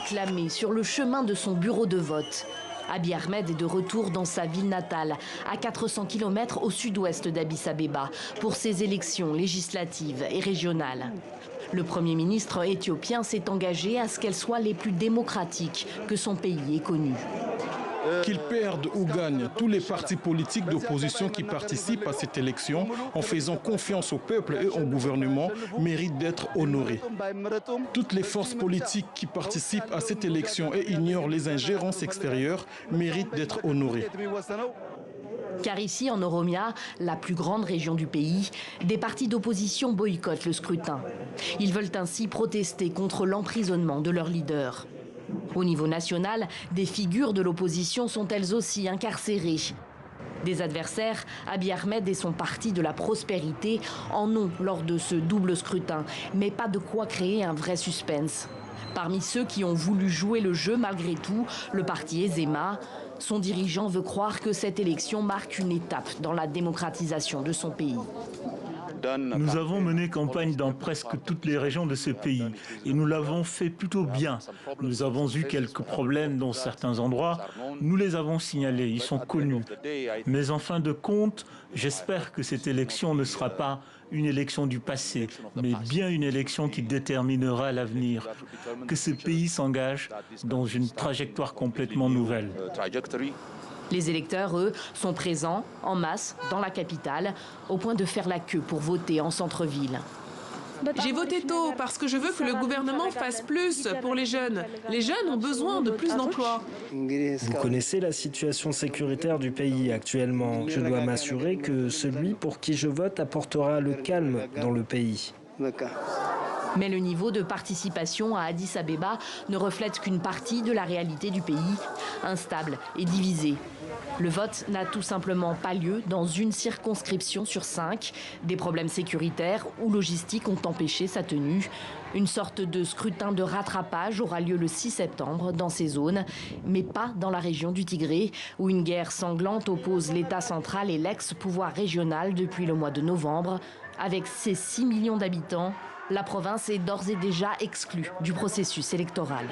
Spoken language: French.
acclamé sur le chemin de son bureau de vote. Abiy Ahmed est de retour dans sa ville natale, à 400 km au sud-ouest d'Addis Abeba, pour ses élections législatives et régionales. Le Premier ministre éthiopien s'est engagé à ce qu'elles soient les plus démocratiques que son pays ait connues. Qu'ils perdent ou gagnent, tous les partis politiques d'opposition qui participent à cette élection, en faisant confiance au peuple et au gouvernement, méritent d'être honorés. Toutes les forces politiques qui participent à cette élection et ignorent les ingérences extérieures méritent d'être honorées. Car ici, en Oromia, la plus grande région du pays, des partis d'opposition boycottent le scrutin. Ils veulent ainsi protester contre l'emprisonnement de leur leader. Au niveau national, des figures de l'opposition sont elles aussi incarcérées. Des adversaires, Abiy Ahmed et son parti de la prospérité en ont lors de ce double scrutin, mais pas de quoi créer un vrai suspense. Parmi ceux qui ont voulu jouer le jeu malgré tout, le parti Ezema. Son dirigeant veut croire que cette élection marque une étape dans la démocratisation de son pays. Nous avons mené campagne dans presque toutes les régions de ce pays et nous l'avons fait plutôt bien. Nous avons eu quelques problèmes dans certains endroits, nous les avons signalés, ils sont connus. Mais en fin de compte, j'espère que cette élection ne sera pas une élection du passé, mais bien une élection qui déterminera l'avenir, que ce pays s'engage dans une trajectoire complètement nouvelle. Les électeurs, eux, sont présents en masse dans la capitale, au point de faire la queue pour voter en centre-ville. J'ai voté tôt parce que je veux que le gouvernement fasse plus pour les jeunes. Les jeunes ont besoin de plus d'emplois. Vous connaissez la situation sécuritaire du pays actuellement. Je dois m'assurer que celui pour qui je vote apportera le calme dans le pays. Mais le niveau de participation à Addis Abeba ne reflète qu'une partie de la réalité du pays, instable et divisé. Le vote n'a tout simplement pas lieu dans une circonscription sur 5. Des problèmes sécuritaires ou logistiques ont empêché sa tenue. Une sorte de scrutin de rattrapage aura lieu le 6 septembre dans ces zones, mais pas dans la région du Tigré, où une guerre sanglante oppose l'État central et l'ex-pouvoir régional depuis le mois de novembre. Avec ses 6 millions d'habitants, la province est d'ores et déjà exclue du processus électoral.